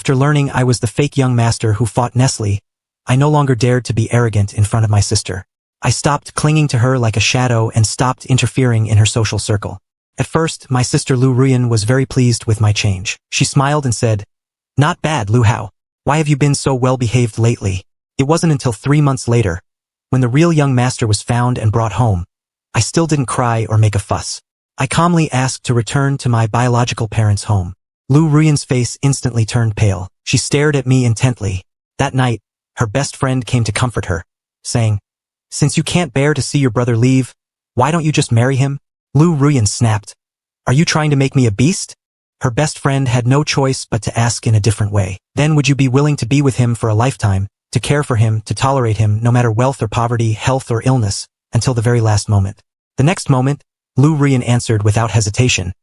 After learning I was the fake young master who fought Nestle, I no longer dared to be arrogant in front of my sister. I stopped clinging to her like a shadow and stopped interfering in her social circle. At first, my sister Lu Ruyan was very pleased with my change. She smiled and said, "Not bad, Lu Hao. Why have you been so well-behaved lately?" It wasn't until 3 months later, when the real young master was found and brought home, I still didn't cry or make a fuss. I calmly asked to return to my biological parents' home. Lu Ruyan's face instantly turned pale. She stared at me intently. That night, her best friend came to comfort her, saying, "Since you can't bear to see your brother leave, why don't you just marry him?" Lu Ruyan snapped, "Are you trying to make me a beast?" Her best friend had no choice but to ask in a different way. "Then would you be willing to be with him for a lifetime, to care for him, to tolerate him no matter wealth or poverty, health or illness, until the very last moment?" The next moment, Lu Ruyan answered without hesitation,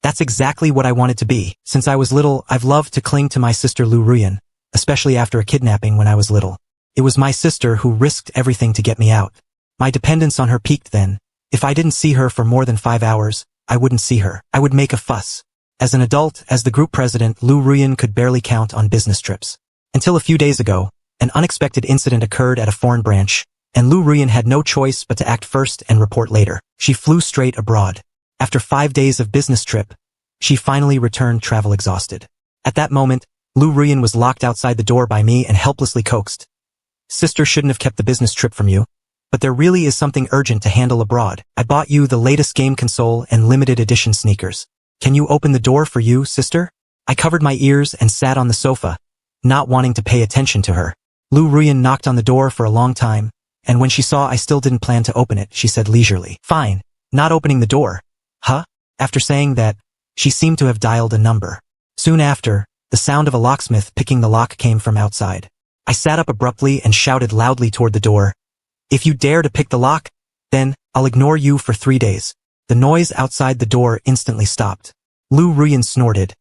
"That's exactly what I wanted to be. Since I was little, I've loved to cling to my sister Lu Ruyan, especially after a kidnapping when I was little. It was my sister who risked everything to get me out. My dependence on her peaked then. If I didn't see her for more than 5 hours, I wouldn't see her. I would make a fuss." As an adult, as the group president, Lu Ruyan could barely count on business trips. Until a few days ago, an unexpected incident occurred at a foreign branch, and Lu Ruyan had no choice but to act first and report later. She flew straight abroad. After 5 days of business trip, she finally returned travel exhausted. At that moment, Lu Ruyan was locked outside the door by me and helplessly coaxed. "Sister shouldn't have kept the business trip from you, but there really is something urgent to handle abroad. I bought you the latest game console and limited edition sneakers. Can you open the door for you, sister?" I covered my ears and sat on the sofa, not wanting to pay attention to her. Lu Ruyan knocked on the door for a long time, and when she saw I still didn't plan to open it, she said leisurely, "Fine, not opening the door. Huh?" After saying that, she seemed to have dialed a number. Soon after, the sound of a locksmith picking the lock came from outside. I sat up abruptly and shouted loudly toward the door, "If you dare to pick the lock, then I'll ignore you for 3 days." The noise outside the door instantly stopped. Lu Ruyan snorted,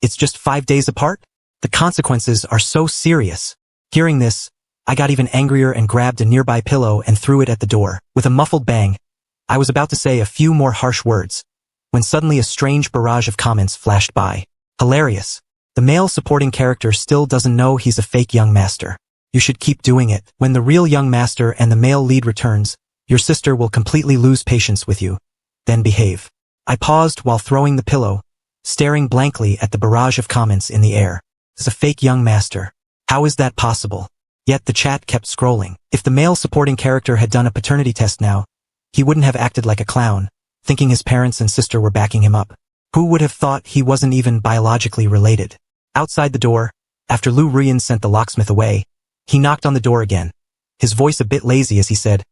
"It's just 5 days apart? The consequences are so serious." Hearing this, I got even angrier and grabbed a nearby pillow and threw it at the door. With a muffled bang, I was about to say a few more harsh words, when suddenly a strange barrage of comments flashed by. "Hilarious. The male supporting character still doesn't know he's a fake young master. You should keep doing it. When the real young master and the male lead returns, your sister will completely lose patience with you. Then behave." I paused while throwing the pillow, staring blankly at the barrage of comments in the air. "Is a fake young master. How is that possible?" Yet the chat kept scrolling. If the male supporting character had done a paternity test now, he wouldn't have acted like a clown, thinking his parents and sister were backing him up. Who would have thought he wasn't even biologically related? Outside the door, after Lu Ruyan sent the locksmith away, he knocked on the door again, his voice a bit lazy as he said,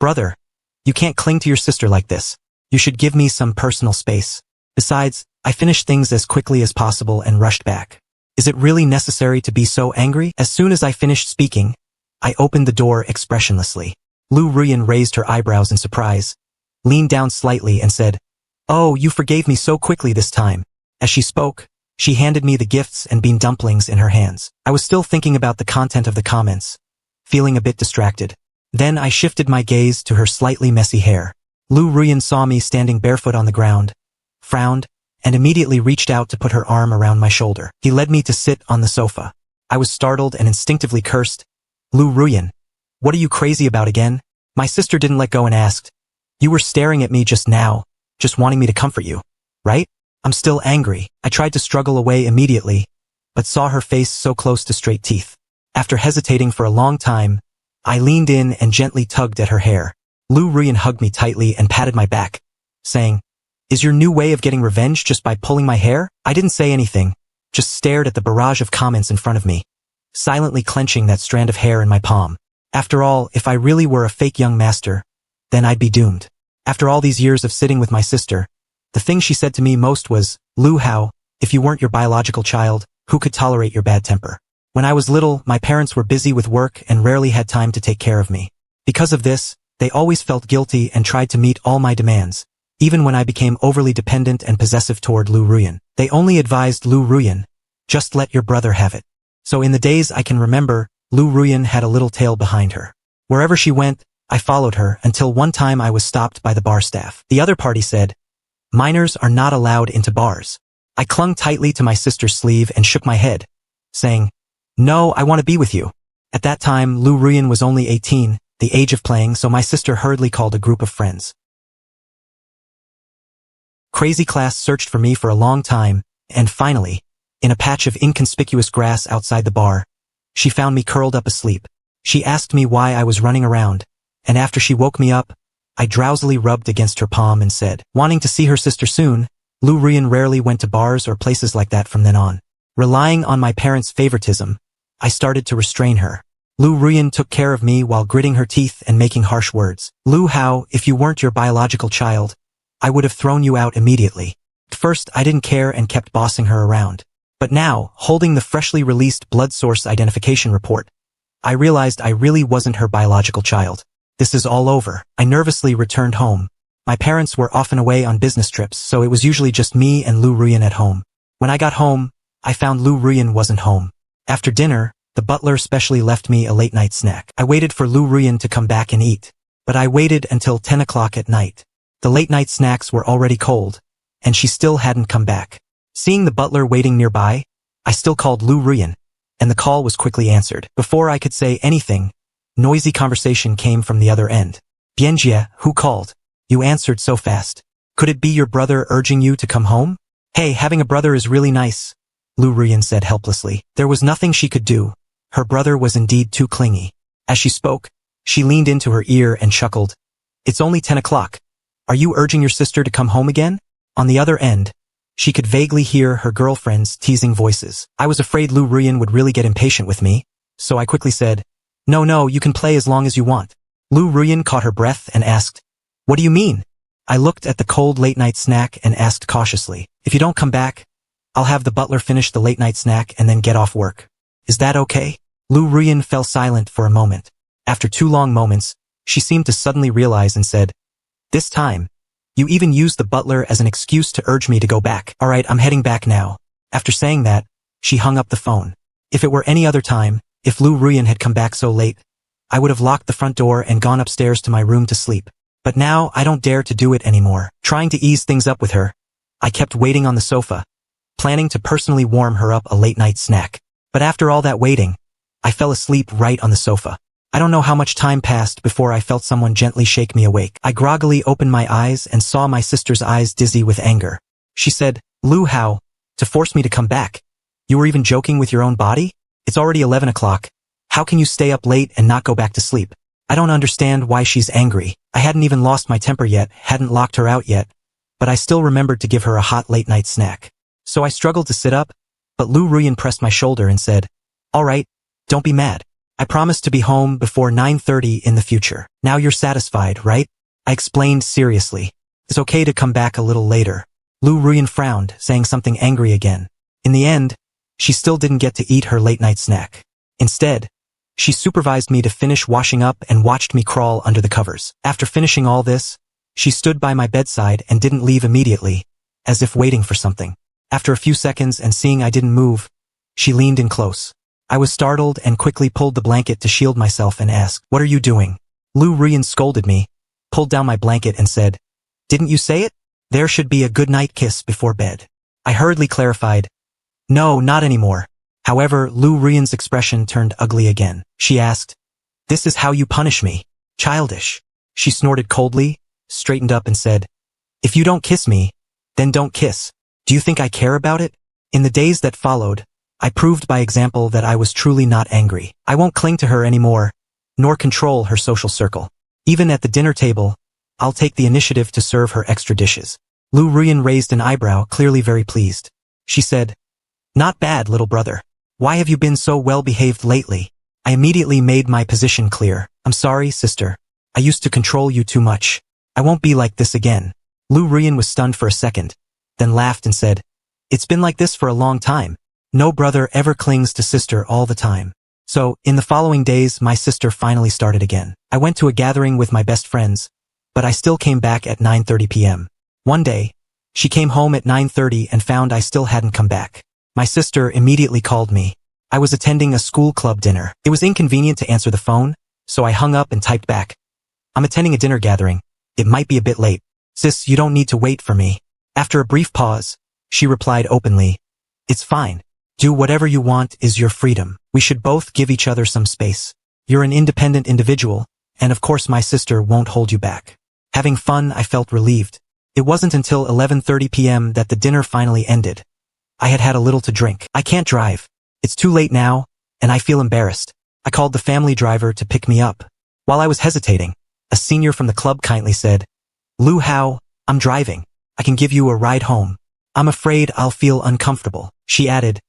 "Brother, you can't cling to your sister like this. You should give me some personal space. Besides, I finished things as quickly as possible and rushed back. Is it really necessary to be so angry?" As soon as I finished speaking, I opened the door expressionlessly. Lu Ruyan raised her eyebrows in surprise, leaned down slightly and said, "Oh, you forgave me so quickly this time." As she spoke, she handed me the gifts and bean dumplings in her hands. I was still thinking about the content of the comments, feeling a bit distracted. Then I shifted my gaze to her slightly messy hair. Lu Ruyan saw me standing barefoot on the ground, frowned, and immediately reached out to put her arm around my shoulder. He led me to sit on the sofa. I was startled and instinctively cursed, "Lu Ruyan, what are you crazy about again?" My sister didn't let go and asked, "You were staring at me just now, just wanting me to comfort you, right?" I'm still angry. I tried to struggle away immediately, but saw her face so close to straight teeth. After hesitating for a long time, I leaned in and gently tugged at her hair. Lu Ruyan hugged me tightly and patted my back, saying, "Is your new way of getting revenge just by pulling my hair?" I didn't say anything, just stared at the barrage of comments in front of me, silently clenching that strand of hair in my palm. After all, if I really were a fake young master, then I'd be doomed. After all these years of sitting with my sister, the thing she said to me most was, "Lu Hao, if you weren't your biological child, who could tolerate your bad temper?" When I was little, my parents were busy with work and rarely had time to take care of me. Because of this, they always felt guilty and tried to meet all my demands. Even when I became overly dependent and possessive toward Lu Ruyan, they only advised Lu Ruyan, "Just let your brother have it." So in the days I can remember, Lu Ruyan had a little tail behind her. Wherever she went, I followed her until one time I was stopped by the bar staff. The other party said, "Minors are not allowed into bars." I clung tightly to my sister's sleeve and shook my head, saying, "No, I want to be with you." At that time, Lu Ruyan was only 18, the age of playing, so my sister hurriedly called a group of friends. Crazy Class searched for me for a long time, and finally, in a patch of inconspicuous grass outside the bar, she found me curled up asleep. She asked me why I was running around, and after she woke me up, I drowsily rubbed against her palm and said, wanting to see her sister soon, Lu Ruyan rarely went to bars or places like that from then on. Relying on my parents' favoritism, I started to restrain her. Lu Ruyan took care of me while gritting her teeth and making harsh words. "Lu Hao, if you weren't your biological child, I would have thrown you out immediately." At first, I didn't care and kept bossing her around. But now, holding the freshly released blood source identification report, I realized I really wasn't her biological child. This is all over. I nervously returned home. My parents were often away on business trips, so it was usually just me and Lu Ruyan at home. When I got home, I found Lu Ruyan wasn't home. After dinner, the butler specially left me a late-night snack. I waited for Lu Ruyan to come back and eat, but I waited until 10 o'clock at night. The late-night snacks were already cold, and she still hadn't come back. Seeing the butler waiting nearby, I still called Lu Ruyan, and the call was quickly answered. Before I could say anything, noisy conversation came from the other end. "Bianjie, who called? You answered so fast. Could it be your brother urging you to come home?" "Hey, having a brother is really nice," Lu Ruyan said helplessly. There was nothing she could do. Her brother was indeed too clingy. As she spoke, she leaned into her ear and chuckled. "It's only 10 o'clock. Are you urging your sister to come home again?" On the other end, she could vaguely hear her girlfriend's teasing voices. I was afraid Lu Ruyan would really get impatient with me, so I quickly said, No, you can play as long as you want." Lu Ruyan caught her breath and asked, "What do you mean?" I looked at the cold late-night snack and asked cautiously, "If you don't come back, I'll have the butler finish the late-night snack and then get off work. Is that okay?" Lu Ruyan fell silent for a moment. After 2 long moments, she seemed to suddenly realize and said, "This time, you even used the butler as an excuse to urge me to go back. All right, I'm heading back now." After saying that, she hung up the phone. If it were any other time, if Lu Ruyan had come back so late, I would have locked the front door and gone upstairs to my room to sleep. But now I don't dare to do it anymore. Trying to ease things up with her, I kept waiting on the sofa, planning to personally warm her up a late-night snack. But after all that waiting, I fell asleep right on the sofa. I don't know how much time passed before I felt someone gently shake me awake. I groggily opened my eyes and saw my sister's eyes dizzy with anger. She said, "Lu Hao, to force me to come back. You were even joking with your own body? It's already 11 o'clock. How can you stay up late and not go back to sleep?" I don't understand why she's angry. I hadn't even lost my temper yet, hadn't locked her out yet, but I still remembered to give her a hot late-night snack. So I struggled to sit up, but Lu Ruyan pressed my shoulder and said, "All right, don't be mad. I promise to be home before 9:30 in the future. Now you're satisfied, right?" I explained seriously. "It's okay to come back a little later." Lu Ruyan frowned, saying something angry again. In the end, she still didn't get to eat her late-night snack. Instead, she supervised me to finish washing up and watched me crawl under the covers. After finishing all this, she stood by my bedside and didn't leave immediately, as if waiting for something. After a few seconds and seeing I didn't move, she leaned in close. I was startled and quickly pulled the blanket to shield myself and asked, "What are you doing?" Lu Ruyan scolded me, pulled down my blanket and said, "Didn't you say it? There should be a good night kiss before bed." I hurriedly clarified, "No, not anymore." However, Lu Ruyan's expression turned ugly again. She asked, "This is how you punish me? Childish." She snorted coldly, straightened up and said, "If you don't kiss me, then don't kiss. Do you think I care about it?" In the days that followed, I proved by example that I was truly not angry. I won't cling to her anymore, nor control her social circle. Even at the dinner table, I'll take the initiative to serve her extra dishes. Lu Ruyan raised an eyebrow, clearly very pleased. She said, "Not bad, little brother. Why have you been so well-behaved lately?" I immediately made my position clear. "I'm sorry, sister. I used to control you too much. I won't be like this again." Lu Ruyan was stunned for a second, then laughed and said, "It's been like this for a long time. No brother ever clings to sister all the time." So, in the following days, my sister finally started again. I went to a gathering with my best friends, but I still came back at 9:30 p.m. One day, she came home at 9:30 and found I still hadn't come back. My sister immediately called me. I was attending a school club dinner. It was inconvenient to answer the phone, so I hung up and typed back, "I'm attending a dinner gathering. It might be a bit late. Sis, you don't need to wait for me." After a brief pause, she replied openly, "It's fine. Do whatever you want is your freedom. We should both give each other some space. You're an independent individual, and of course my sister won't hold you back. Having fun, I felt relieved. It wasn't until 11:30 p.m. that the dinner finally ended. I had had a little to drink. I can't drive. It's too late now, and I feel embarrassed. I called the family driver to pick me up. While I was hesitating, a senior from the club kindly said, "Lu Hao, I'm driving. I can give you a ride home. I'm afraid I'll feel uncomfortable." She added,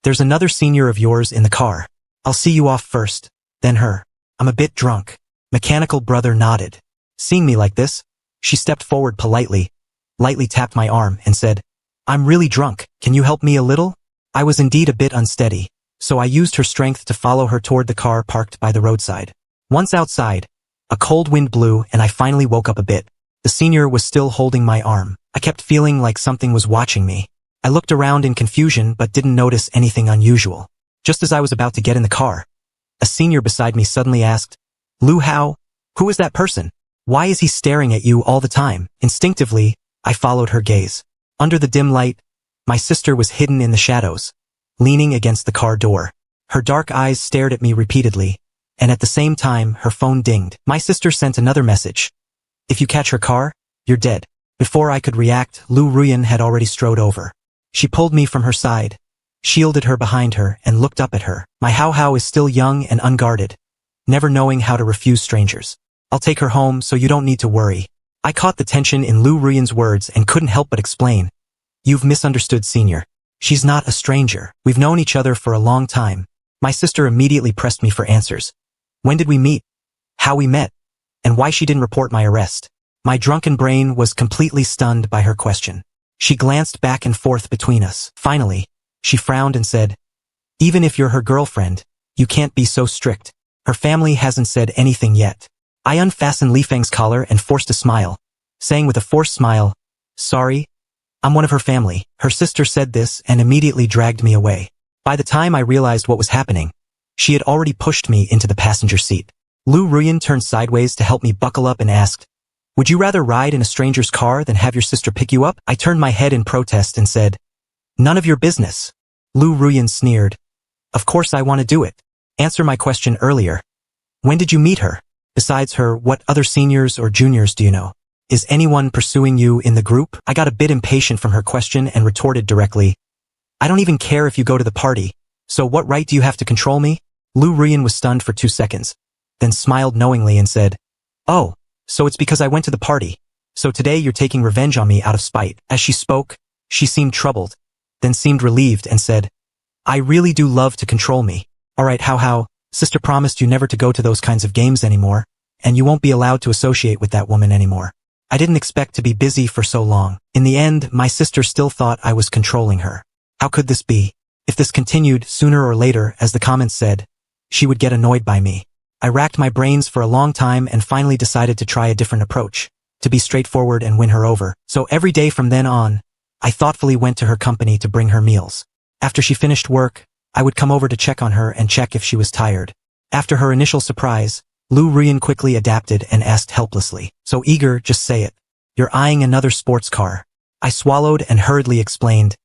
"There's another senior of yours in the car. I'll see you off first, then her. I'm a bit drunk." Mechanical brother nodded. Seeing me like this, she stepped forward politely, lightly tapped my arm, and said, "I'm really drunk. Can you help me a little?" I was indeed a bit unsteady, so I used her strength to follow her toward the car parked by the roadside. Once outside, a cold wind blew and I finally woke up a bit. The senior was still holding my arm. I kept feeling like something was watching me. I looked around in confusion but didn't notice anything unusual. Just as I was about to get in the car, a senior beside me suddenly asked, "Lu Hao, who is that person? Why is he staring at you all the time?" Instinctively, I followed her gaze. Under the dim light, my sister was hidden in the shadows, leaning against the car door. Her dark eyes stared at me repeatedly, and at the same time her phone dinged. My sister sent another message. "If you catch her car, you're dead." Before I could react, Lu Ruyan had already strode over. She pulled me from her side, shielded her behind her, and looked up at her. My Hao Hao is still young and unguarded, never knowing how to refuse strangers. "I'll take her home so you don't need to worry." I caught the tension in Lu Ruyan's words and couldn't help but explain. "You've misunderstood, senior. She's not a stranger. We've known each other for a long time." My sister immediately pressed me for answers. When did we meet? How we met? And why she didn't report my arrest? My drunken brain was completely stunned by her question. She glanced back and forth between us. Finally, she frowned and said, "Even if you're her girlfriend, you can't be so strict. Her family hasn't said anything yet." I unfastened Li Feng's collar and forced a smile, saying with a forced smile, "Sorry, I'm one of her family." Her sister said this and immediately dragged me away. By the time I realized what was happening, she had already pushed me into the passenger seat. Lu Ruyan turned sideways to help me buckle up and asked, "Would you rather ride in a stranger's car than have your sister pick you up?" I turned my head in protest and said, "None of your business." Lu Ruyan sneered, "Of course I want to do it. Answer my question earlier. When did you meet her? Besides her, what other seniors or juniors do you know? Is anyone pursuing you in the group?" I got a bit impatient from her question and retorted directly, "I don't even care if you go to the party, so what right do you have to control me?" Lu Ruyan was stunned for 2 seconds, then smiled knowingly and said, "Oh, so it's because I went to the party. So today you're taking revenge on me out of spite." As she spoke, she seemed troubled, then seemed relieved and said, "I really do love to control me. All right, Hao, sister promised you never to go to those kinds of games anymore, and you won't be allowed to associate with that woman anymore." I didn't expect to be busy for so long. In the end, my sister still thought I was controlling her. How could this be? If this continued, sooner or later, as the comments said, she would get annoyed by me. I racked my brains for a long time and finally decided to try a different approach, to be straightforward and win her over. So every day from then on, I thoughtfully went to her company to bring her meals. After she finished work, I would come over to check on her and check if she was tired. After her initial surprise, Lu Ruyan quickly adapted and asked helplessly, "So eager, just say it. You're eyeing another sports car." I swallowed and hurriedly explained,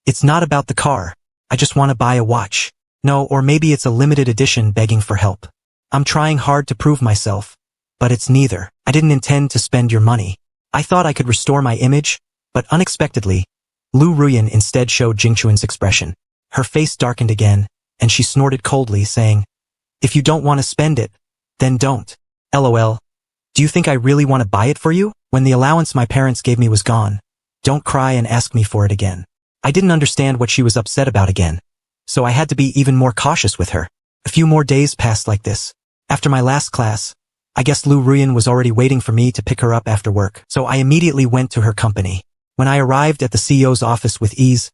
"It's not about the car. I just want to buy a watch. No, or maybe it's a limited edition begging for help. I'm trying hard to prove myself, but it's neither. I didn't intend to spend your money. I thought I could restore my image, but unexpectedly, Lu Ruyan instead showed Jingchuan's expression. Her face darkened again, and she snorted coldly, saying, "If you don't want to spend it, then don't. LOL. Do you think I really want to buy it for you? When the allowance my parents gave me was gone, don't cry and ask me for it again." I didn't understand what she was upset about again, so I had to be even more cautious with her. A few more days passed like this. After my last class, I guess Lu Ruyan was already waiting for me to pick her up after work, so I immediately went to her company. When I arrived at the CEO's office with ease,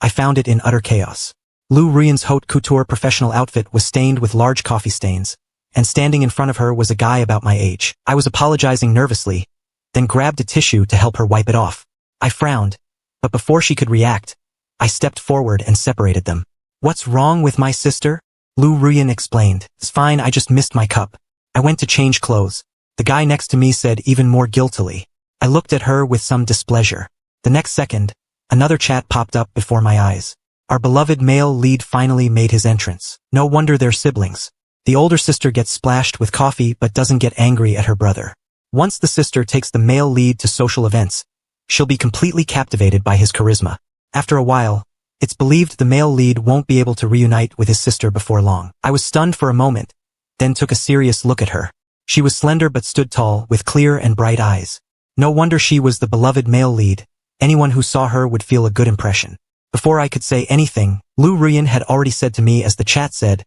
I found it in utter chaos. Lu Ruyan's haute couture professional outfit was stained with large coffee stains, and standing in front of her was a guy about my age. I was apologizing nervously, then grabbed a tissue to help her wipe it off. I frowned, but before she could react, I stepped forward and separated them. "What's wrong with my sister?" Lu Ruyan explained. "It's fine, I just missed my cup." I went to change clothes. The guy next to me said even more guiltily. I looked at her with some displeasure. The next second, another chat popped up before my eyes. Our beloved male lead finally made his entrance. No wonder they're siblings. The older sister gets splashed with coffee but doesn't get angry at her brother. Once the sister takes the male lead to social events, she'll be completely captivated by his charisma. After a while, it's believed the male lead won't be able to reunite with his sister before long. I was stunned for a moment, then took a serious look at her. She was slender but stood tall, with clear and bright eyes. No wonder she was the beloved male lead. Anyone who saw her would feel a good impression. Before I could say anything, Lu Ruyan had already said to me as the chat said,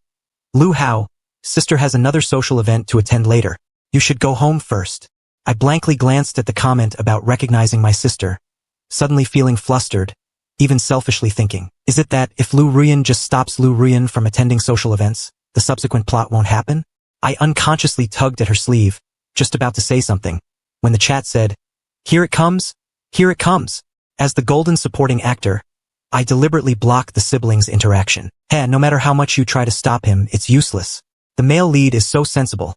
"Lu Hao, sister has another social event to attend later. You should go home first." I blankly glanced at the comment about recognizing my sister, suddenly feeling flustered, even selfishly thinking, is it that if Lu Ruyan just stops Lu Ruyan from attending social events, the subsequent plot won't happen? I unconsciously tugged at her sleeve, just about to say something, when the chat said, "Here it comes, here it comes." As the golden supporting actor, I deliberately blocked the siblings' interaction. No matter how much you try to stop him, it's useless. The male lead is so sensible.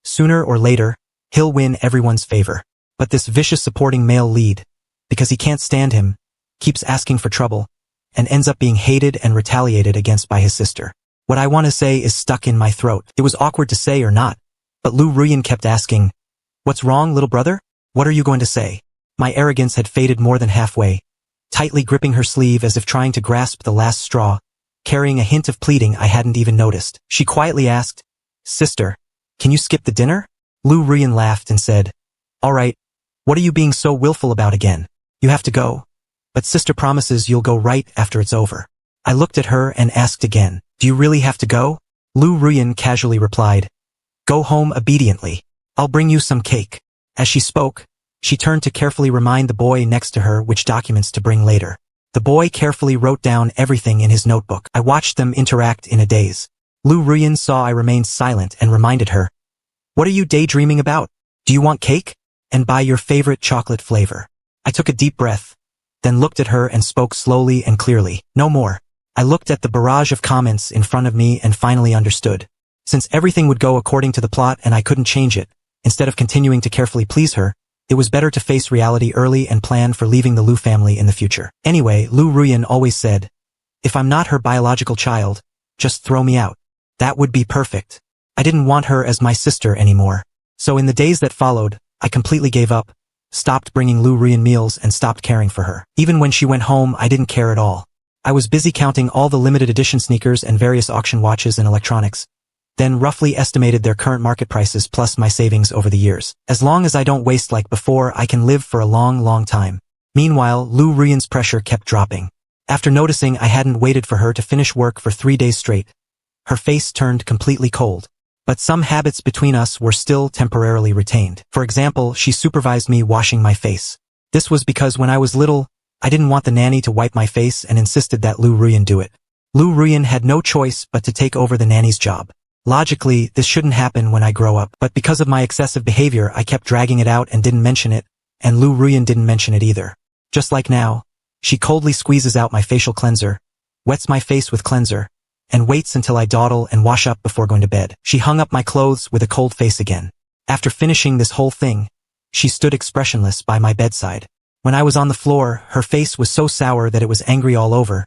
Sooner or later, he'll win everyone's favor. But this vicious supporting male lead, because he can't stand him, keeps asking for trouble, and ends up being hated and retaliated against by his sister. What I want to say is stuck in my throat. It was awkward to say or not, but Lu Ruyan kept asking, "What's wrong, little brother? What are you going to say?" My arrogance had faded more than halfway, tightly gripping her sleeve as if trying to grasp the last straw, carrying a hint of pleading I hadn't even noticed. She quietly asked, "Sister, can you skip the dinner?" Lu Ruyan laughed and said, "All right, what are you being so willful about again? You have to go. But sister promises you'll go right after it's over." I looked at her and asked again, "Do you really have to go?" Lu Ruyan casually replied, "Go home obediently. I'll bring you some cake." As she spoke, she turned to carefully remind the boy next to her which documents to bring later. The boy carefully wrote down everything in his notebook. I watched them interact in a daze. Lu Ruyan saw I remained silent and reminded her, "What are you daydreaming about? Do you want cake? And buy your favorite chocolate flavor." I took a deep breath, then looked at her and spoke slowly and clearly, "No more." I looked at the barrage of comments in front of me and finally understood. Since everything would go according to the plot and I couldn't change it, instead of continuing to carefully please her, it was better to face reality early and plan for leaving the Lu family in the future. Anyway, Lu Ruyan always said, "If I'm not her biological child, just throw me out." That would be perfect. I didn't want her as my sister anymore. So in the days that followed, I completely gave up, stopped bringing Lu Ruyan meals and stopped caring for her. Even when she went home, I didn't care at all. I was busy counting all the limited edition sneakers and various auction watches and electronics, then roughly estimated their current market prices plus my savings over the years. As long as I don't waste like before, I can live for a long, long time. Meanwhile, Lu Ruyan's pressure kept dropping. After noticing I hadn't waited for her to finish work for 3 days straight, her face turned completely cold. But some habits between us were still temporarily retained. For example, she supervised me washing my face. This was because when I was little, I didn't want the nanny to wipe my face and insisted that Lu Ruyan do it. Lu Ruyan had no choice but to take over the nanny's job. Logically, this shouldn't happen when I grow up, but because of my excessive behavior, I kept dragging it out and didn't mention it, and Lu Ruyan didn't mention it either. Just like now, she coldly squeezes out my facial cleanser, wets my face with cleanser, and waits until I dawdle and wash up before going to bed. She hung up my clothes with a cold face again. After finishing this whole thing, she stood expressionless by my bedside. When I was on the floor, her face was so sour that it was angry all over,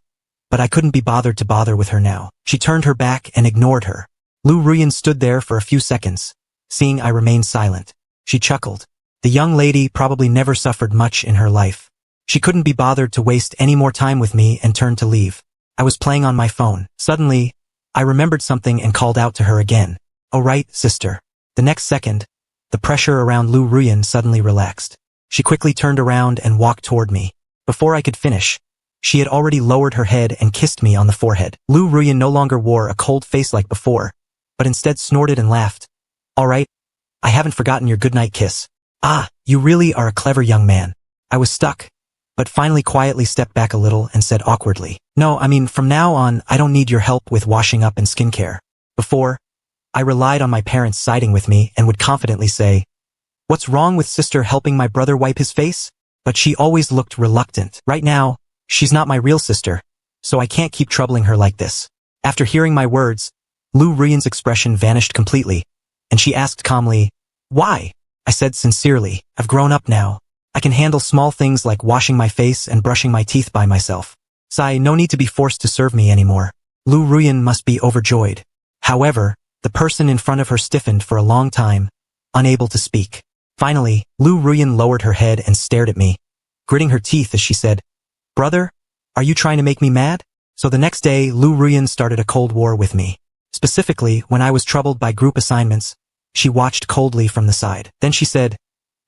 but I couldn't be bothered to bother with her now. She turned her back and ignored her. Lu Ruyan stood there for a few seconds, seeing I remained silent. She chuckled. The young lady probably never suffered much in her life. She couldn't be bothered to waste any more time with me and turned to leave. I was playing on my phone. Suddenly, I remembered something and called out to her again. "Oh right, sister." The next second, the pressure around Lu Ruyan suddenly relaxed. She quickly turned around and walked toward me. Before I could finish, she had already lowered her head and kissed me on the forehead. Lu Ruyan no longer wore a cold face like before, but instead snorted and laughed. "All right, I haven't forgotten your goodnight kiss." "Ah, you really are a clever young man." I was stuck, but finally quietly stepped back a little and said awkwardly, "No, I mean, from now on, I don't need your help with washing up and skincare." Before, I relied on my parents siding with me and would confidently say, "What's wrong with sister helping my brother wipe his face?" But she always looked reluctant. Right now, she's not my real sister, so I can't keep troubling her like this. After hearing my words, Lu Ruyan's expression vanished completely, and she asked calmly, "Why?" I said sincerely, "I've grown up now. I can handle small things like washing my face and brushing my teeth by myself." Sigh, no need to be forced to serve me anymore. Lu Ruyan must be overjoyed. However, the person in front of her stiffened for a long time, unable to speak. Finally, Lu Ruyan lowered her head and stared at me, gritting her teeth as she said, "Brother, are you trying to make me mad?" So the next day, Lu Ruyan started a cold war with me. Specifically, when I was troubled by group assignments, she watched coldly from the side. Then she said,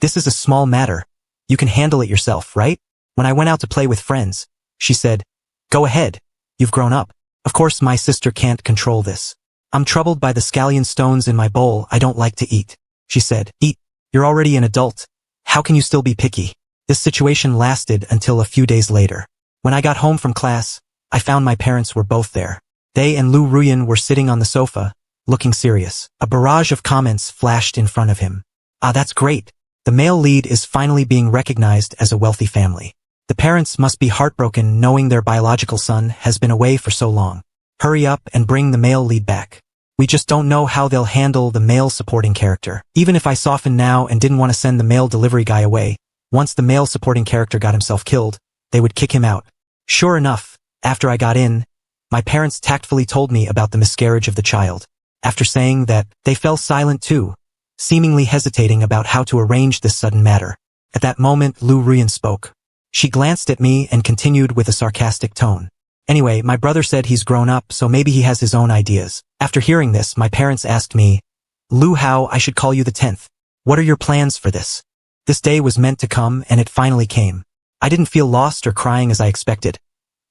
"This is a small matter. You can handle it yourself, right?" When I went out to play with friends, she said, "Go ahead. You've grown up." Of course, my sister can't control this. "I'm troubled by the scallion stones in my bowl I don't like to eat." She said, "Eat. You're already an adult. How can you still be picky?" This situation lasted until a few days later. When I got home from class, I found my parents were both there. They and Lu Ruyan were sitting on the sofa, looking serious. A barrage of comments flashed in front of him. "Ah, that's great. The male lead is finally being recognized as a wealthy family. The parents must be heartbroken knowing their biological son has been away for so long. Hurry up and bring the male lead back. We just don't know how they'll handle the male supporting character. Even if I softened now and didn't want to send the male delivery guy away, once the male supporting character got himself killed, they would kick him out." Sure enough, after I got in, my parents tactfully told me about the miscarriage of the child. After saying that, they fell silent too, seemingly hesitating about how to arrange this sudden matter. At that moment, Lu Ruyan spoke. She glanced at me and continued with a sarcastic tone. "Anyway, my brother said he's grown up, so maybe he has his own ideas." After hearing this, my parents asked me, "Lu, how I should call you the 10th? What are your plans for this?" This day was meant to come, and it finally came. I didn't feel lost or crying as I expected.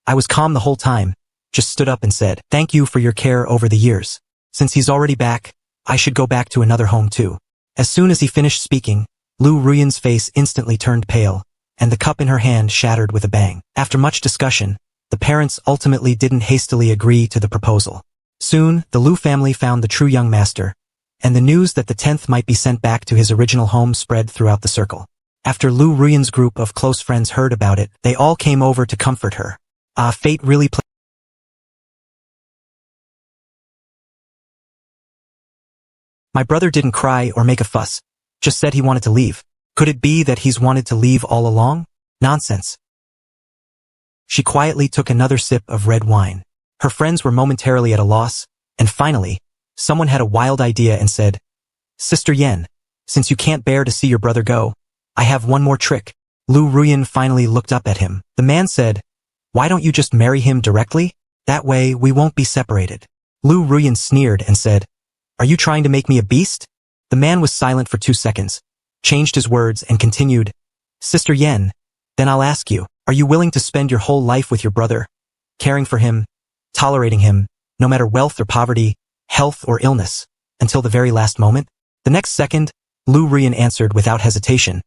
I was calm the whole time, just stood up and said, "Thank you for your care over the years. Since he's already back, I should go back to another home too." As soon as he finished speaking, Lu Ruyan's face instantly turned pale, and the cup in her hand shattered with a bang. After much discussion, the parents ultimately didn't hastily agree to the proposal. Soon, the Lu family found the true young master, and the news that the 10th might be sent back to his original home spread throughout the circle. After Lu Ruyan's group of close friends heard about it, they all came over to comfort her. Fate really played. My brother didn't cry or make a fuss, just said he wanted to leave. Could it be that he's wanted to leave all along? Nonsense. She quietly took another sip of red wine. Her friends were momentarily at a loss, and finally, someone had a wild idea and said, "Sister Yen, since you can't bear to see your brother go, I have one more trick." Lu Ruyan finally looked up at him. The man said, "Why don't you just marry him directly? That way we won't be separated." Lu Ruyan sneered and said, "Are you trying to make me a beast?" The man was silent for 2 seconds, changed his words and continued, "Sister Yen, then I'll ask you, are you willing to spend your whole life with your brother, caring for him, tolerating him, no matter wealth or poverty, health or illness, until the very last moment?" The next second, Lu Ruyan answered without hesitation,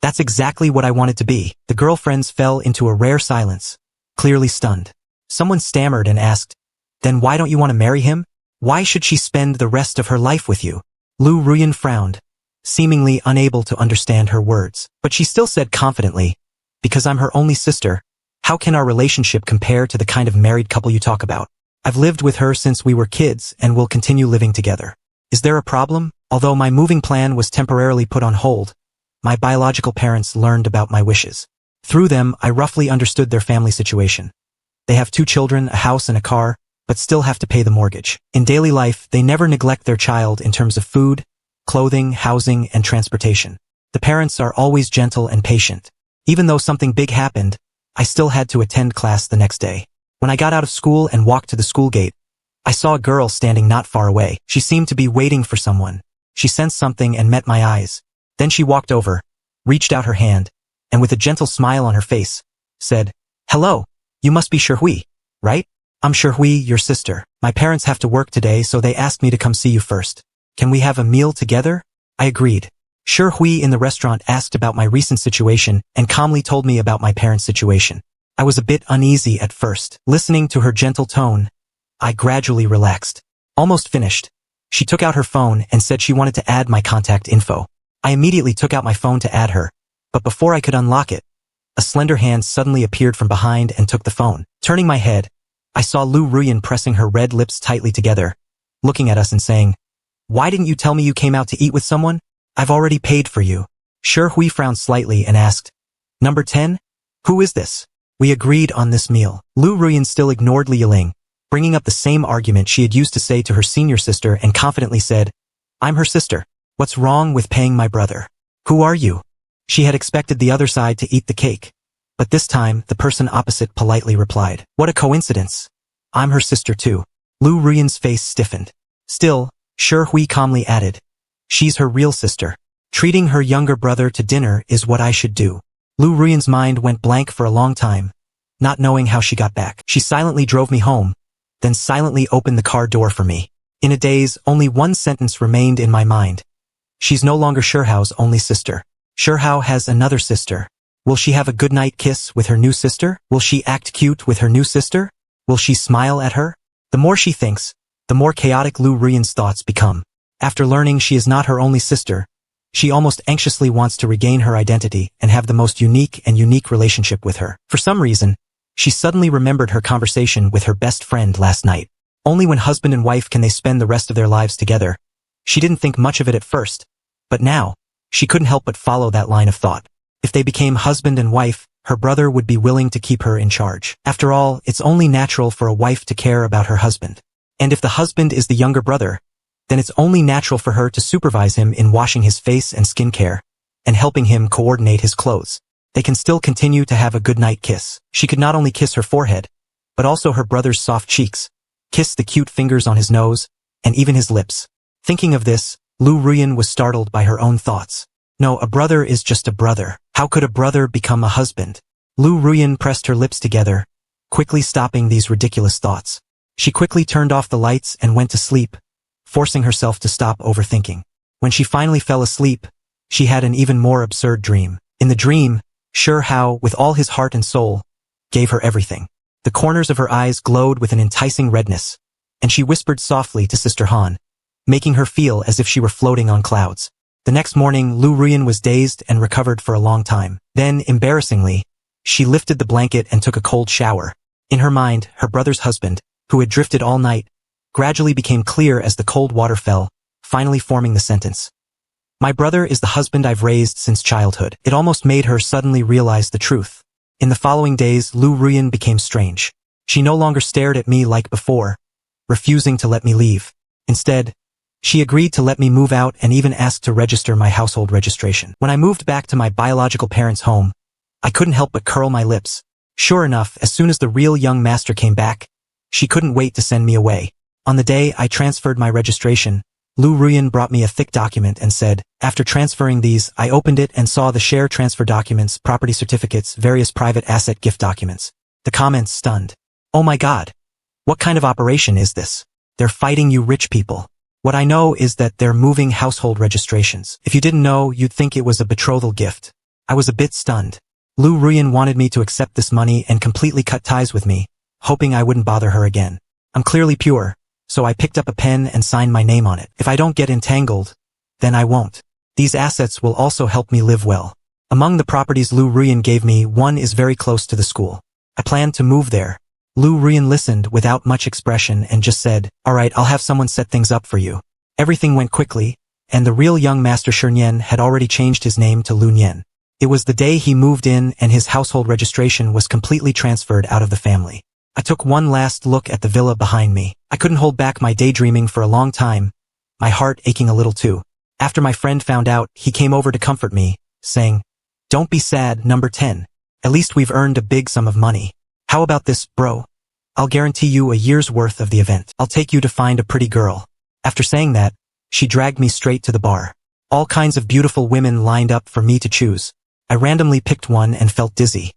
"That's exactly what I wanted to be." The girlfriends fell into a rare silence, clearly stunned. Someone stammered and asked, "Then why don't you want to marry him? Why should she spend the rest of her life with you?" Lu Ruyan frowned, seemingly unable to understand her words, but she still said confidently, "Because I'm her only sister. How can our relationship compare to the kind of married couple you talk about? I've lived with her since we were kids and will continue living together. Is there a problem?" Although my moving plan was temporarily put on hold, my biological parents learned about my wishes. Through them, I roughly understood their family situation. They have 2 children, a house and a car, but still have to pay the mortgage. In daily life, they never neglect their child in terms of food, clothing, housing, and transportation. The parents are always gentle and patient. Even though something big happened, I still had to attend class the next day. When I got out of school and walked to the school gate, I saw a girl standing not far away. She seemed to be waiting for someone. She sensed something and met my eyes. Then she walked over, reached out her hand, and with a gentle smile on her face, said, "Hello, you must be Sherhui, right?" "I'm Sherhui, your sister. My parents have to work today, so they asked me to come see you first. Can we have a meal together?" I agreed. Sherhui in the restaurant asked about my recent situation and calmly told me about my parents' situation. I was a bit uneasy at first. Listening to her gentle tone, I gradually relaxed. Almost finished, she took out her phone and said she wanted to add my contact info. I immediately took out my phone to add her, but before I could unlock it, a slender hand suddenly appeared from behind and took the phone. Turning my head, I saw Lu Ruyan pressing her red lips tightly together, looking at us and saying, "Why didn't you tell me you came out to eat with someone? I've already paid for you." Sherhui frowned slightly and asked, "Number 10? Who is this?" We agreed on this meal. Lu Ruyan still ignored Li Yiling, bringing up the same argument she had used to say to her senior sister and confidently said, "I'm her sister. What's wrong with paying my brother? Who are you?" She had expected the other side to eat the cake, but this time the person opposite politely replied, "What a coincidence. I'm her sister too." Lu Ruyan's face stiffened. Still, Shi Hui calmly added, "She's her real sister. Treating her younger brother to dinner is what I should do." Lu Ruyan's mind went blank for a long time, not knowing how she got back. She silently drove me home, then silently opened the car door for me. In a daze, only one sentence remained in my mind. She's no longer Shihao's only sister. Shihao has another sister. Will she have a goodnight kiss with her new sister? Will she act cute with her new sister? Will she smile at her? The more she thinks, the more chaotic Lu Ruyan's thoughts become. After learning she is not her only sister, she almost anxiously wants to regain her identity and have the most unique relationship with her. For some reason, she suddenly remembered her conversation with her best friend last night. Only when husband and wife can they spend the rest of their lives together. She didn't think much of it at first, but now, she couldn't help but follow that line of thought. If they became husband and wife, her brother would be willing to keep her in charge. After all, it's only natural for a wife to care about her husband. And if the husband is the younger brother, then it's only natural for her to supervise him in washing his face and skincare, and helping him coordinate his clothes. They can still continue to have a goodnight kiss. She could not only kiss her forehead, but also her brother's soft cheeks, kiss the cute fingers on his nose, and even his lips. Thinking of this, Lu Ruyan was startled by her own thoughts. No, a brother is just a brother. How could a brother become a husband? Lu Ruyan pressed her lips together, quickly stopping these ridiculous thoughts. She quickly turned off the lights and went to sleep, forcing herself to stop overthinking. When she finally fell asleep, she had an even more absurd dream. In the dream, Shihao, with all his heart and soul, gave her everything. The corners of her eyes glowed with an enticing redness, and she whispered softly to Sister Han, making her feel as if she were floating on clouds. The next morning, Lu Ruyan was dazed and recovered for a long time. Then, embarrassingly, she lifted the blanket and took a cold shower. In her mind, her brother's husband, who had drifted all night, gradually became clear as the cold water fell, finally forming the sentence. "My brother is the husband I've raised since childhood." It almost made her suddenly realize the truth. In the following days, Lu Ruyan became strange. She no longer stared at me like before, refusing to let me leave. Instead, she agreed to let me move out and even asked to register my household registration. When I moved back to my biological parents' home, I couldn't help but curl my lips. Sure enough, as soon as the real young master came back, she couldn't wait to send me away. On the day I transferred my registration, Lu Ruyan brought me a thick document and said, "After transferring these, I opened it and saw the share transfer documents, property certificates, various private asset gift documents." The comments stunned. "Oh my God! What kind of operation is this? They're fighting you rich people." "What I know is that they're moving household registrations. If you didn't know, you'd think it was a betrothal gift." I was a bit stunned. Lu Ruyan wanted me to accept this money and completely cut ties with me, hoping I wouldn't bother her again. I'm clearly pure, so I picked up a pen and signed my name on it. If I don't get entangled, then I won't. These assets will also help me live well. Among the properties Lu Ruyan gave me, one is very close to the school. I planned to move there. Lu Ruyan listened without much expression and just said, "All right, I'll have someone set things up for you." Everything went quickly, and the real young master Shi Nian had already changed his name to Lu Nian. It was the day he moved in and his household registration was completely transferred out of the family. I took one last look at the villa behind me. I couldn't hold back my daydreaming for a long time, my heart aching a little too. After my friend found out, he came over to comfort me, saying, "Don't be sad, number 10. At least we've earned a big sum of money. How about this, bro? I'll guarantee you a year's worth of the event. I'll take you to find a pretty girl." After saying that, she dragged me straight to the bar. All kinds of beautiful women lined up for me to choose. I randomly picked one and felt dizzy.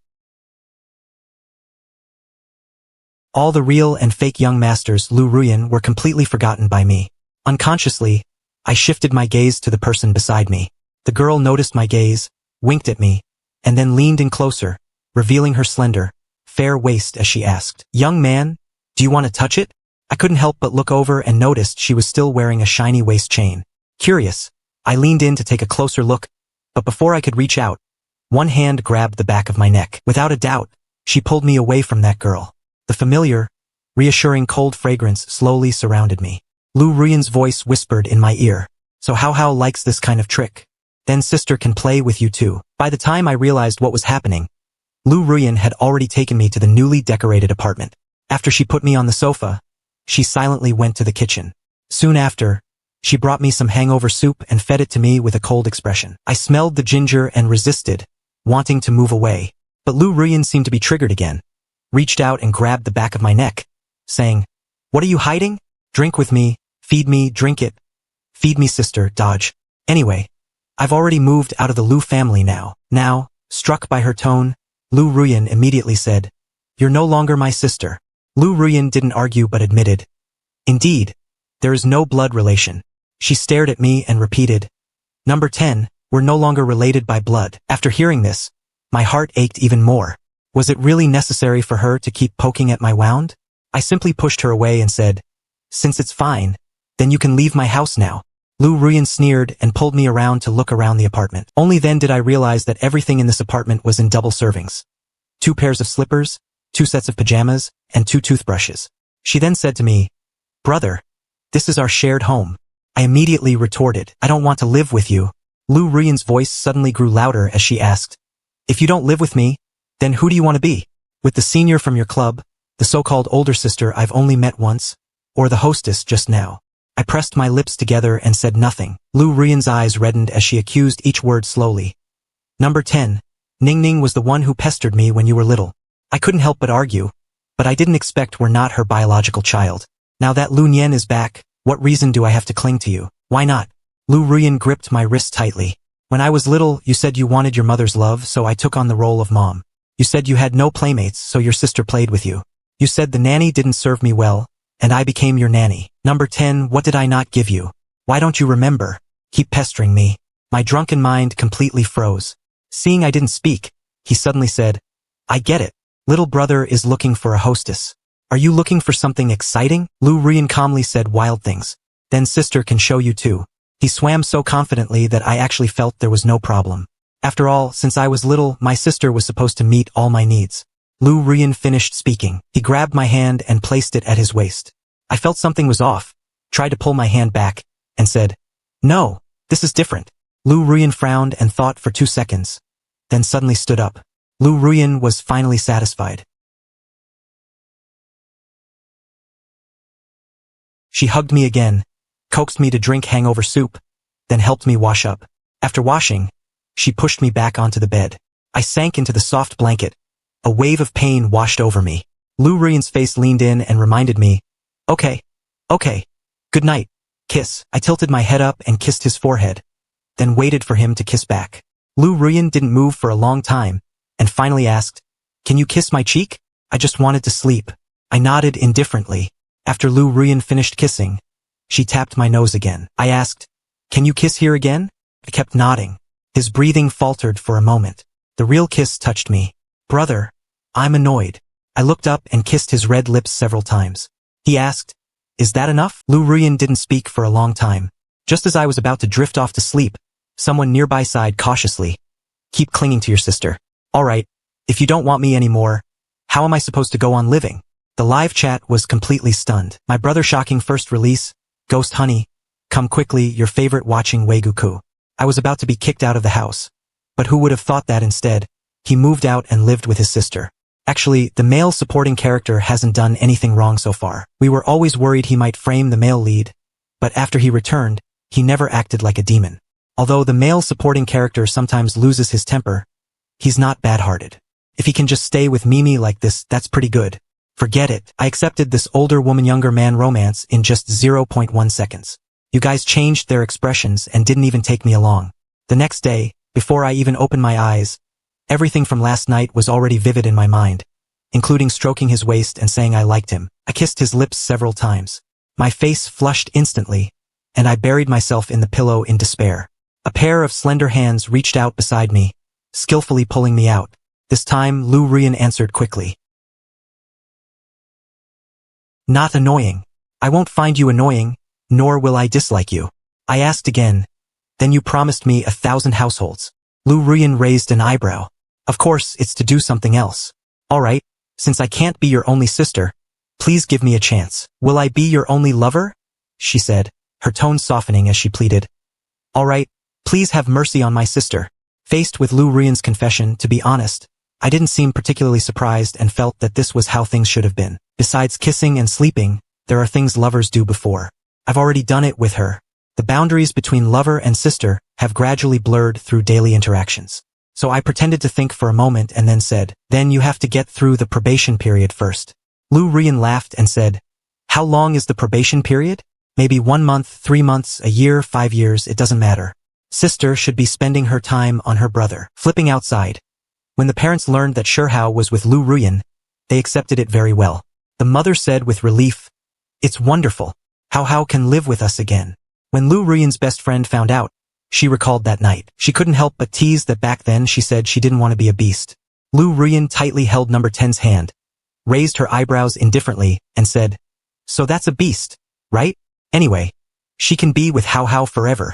All the real and fake young masters Lu Ruyan were completely forgotten by me. Unconsciously, I shifted my gaze to the person beside me. The girl noticed my gaze, winked at me, and then leaned in closer, revealing her slender, fair waist as she asked, "Young man, do you want to touch it?" I couldn't help but look over and noticed she was still wearing a shiny waist chain. Curious, I leaned in to take a closer look, but before I could reach out, one hand grabbed the back of my neck. Without a doubt, she pulled me away from that girl. The familiar, reassuring cold fragrance slowly surrounded me. Lu Ruyan's voice whispered in my ear, "So how likes this kind of trick? Then sister can play with you too." By the time I realized what was happening, Lu Ruyan had already taken me to the newly decorated apartment. After she put me on the sofa, she silently went to the kitchen. Soon after, she brought me some hangover soup and fed it to me with a cold expression. I smelled the ginger and resisted, wanting to move away. But Lu Ruyan seemed to be triggered again, reached out and grabbed the back of my neck, saying, "What are you hiding? Drink with me, feed me, drink it. Feed me, sister, dodge. Anyway, I've already moved out of the Lu family now." Now, struck by her tone, Lu Ruyan immediately said, "You're no longer my sister." Lu Ruyan didn't argue but admitted, "Indeed, there is no blood relation." She stared at me and repeated, "Number 10, we're no longer related by blood." After hearing this, my heart ached even more. Was it really necessary for her to keep poking at my wound? I simply pushed her away and said, "Since it's fine, then you can leave my house now." Lu Ruyan sneered and pulled me around to look around the apartment. Only then did I realize that everything in this apartment was in double servings. 2 pairs of slippers, 2 sets of pajamas, and 2 toothbrushes. She then said to me, "Brother, this is our shared home." I immediately retorted, "I don't want to live with you." Lu Ruyan's voice suddenly grew louder as she asked, "If you don't live with me, then who do you want to be? With the senior from your club, the so-called older sister I've only met once, or the hostess just now?" I pressed my lips together and said nothing. Lu Ruyan's eyes reddened as she accused each word slowly. "Number 10, Ning Ning was the one who pestered me when you were little." I couldn't help but argue, but I didn't expect we're not her biological child. Now that Lu Nian is back, what reason do I have to cling to you? Why not? Lu Ruyan gripped my wrist tightly. "When I was little, you said you wanted your mother's love, so I took on the role of mom. You said you had no playmates, so your sister played with you. You said the nanny didn't serve me well, and I became your nanny. Number 10, what did I not give you? Why don't you remember? Keep pestering me." My drunken mind completely froze. Seeing I didn't speak, he suddenly said, "I get it. Little brother is looking for a hostess. Are you looking for something exciting?" Lu Ruyan calmly said wild things. "Then sister can show you too." He swam so confidently that I actually felt there was no problem. After all, since I was little, my sister was supposed to meet all my needs. Lu Ruyan finished speaking. He grabbed my hand and placed it at his waist. I felt something was off, tried to pull my hand back, and said, "No, this is different." Lu Ruyan frowned and thought for 2 seconds, then suddenly stood up. Lu Ruyan was finally satisfied. She hugged me again, coaxed me to drink hangover soup, then helped me wash up. After washing, she pushed me back onto the bed. I sank into the soft blanket. A wave of pain washed over me. Lu Ruyan's face leaned in and reminded me, Okay, good night, kiss." I tilted my head up and kissed his forehead, then waited for him to kiss back. Lu Ruyan didn't move for a long time, and finally asked, "Can you kiss my cheek?" I just wanted to sleep. I nodded indifferently. After Lu Ruyan finished kissing, she tapped my nose again. I asked, "Can you kiss here again?" I kept nodding. His breathing faltered for a moment. The real kiss touched me. "Brother, I'm annoyed." I looked up and kissed his red lips several times. He asked, "Is that enough?" Lu Ruyan didn't speak for a long time. Just as I was about to drift off to sleep, someone nearby sighed cautiously, "Keep clinging to your sister. All right, if you don't want me anymore, how am I supposed to go on living?" The live chat was completely stunned. My brother shocking first release, Ghost Honey, come quickly, your favorite watching Weiguku. I was about to be kicked out of the house. But who would have thought that instead, he moved out and lived with his sister. Actually, the male supporting character hasn't done anything wrong so far. We were always worried he might frame the male lead, but after he returned, he never acted like a demon. Although the male supporting character sometimes loses his temper, he's not bad-hearted. If he can just stay with Mimi like this, that's pretty good. Forget it. I accepted this older woman younger man romance in just 0.1 seconds. You guys changed their expressions and didn't even take me along. The next day, before I even opened my eyes, everything from last night was already vivid in my mind, including stroking his waist and saying I liked him. I kissed his lips several times. My face flushed instantly, and I buried myself in the pillow in despair. A pair of slender hands reached out beside me, skillfully pulling me out. This time, Lu Ruyan answered quickly. "Not annoying. I won't find you annoying, nor will I dislike you." I asked again, "Then you promised me 1,000 households." Lu Ruyan raised an eyebrow. "Of course, it's to do something else." "All right, since I can't be your only sister, please give me a chance." "Will I be your only lover?" she said, her tone softening as she pleaded. "All right, please have mercy on my sister." Faced with Lu Ruyan's confession, to be honest, I didn't seem particularly surprised and felt that this was how things should have been. Besides kissing and sleeping, there are things lovers do before. I've already done it with her. The boundaries between lover and sister have gradually blurred through daily interactions. So I pretended to think for a moment and then said, then you have to get through the probation period first. Lu Ruyan laughed and said, how long is the probation period? Maybe 1 month, 3 months, a year, 5 years, it doesn't matter. Sister should be spending her time on her brother. Flipping outside. When the parents learned that Shihao was with Lu Ruyan, they accepted it very well. The mother said with relief, it's wonderful. How can live with us again. When Lu Ruyan's best friend found out, she recalled that night. She couldn't help but tease that back then she said she didn't want to be a beast. Lu Ruyan tightly held number 10's hand, raised her eyebrows indifferently, and said, so that's a beast, right? Anyway, she can be with Hao forever.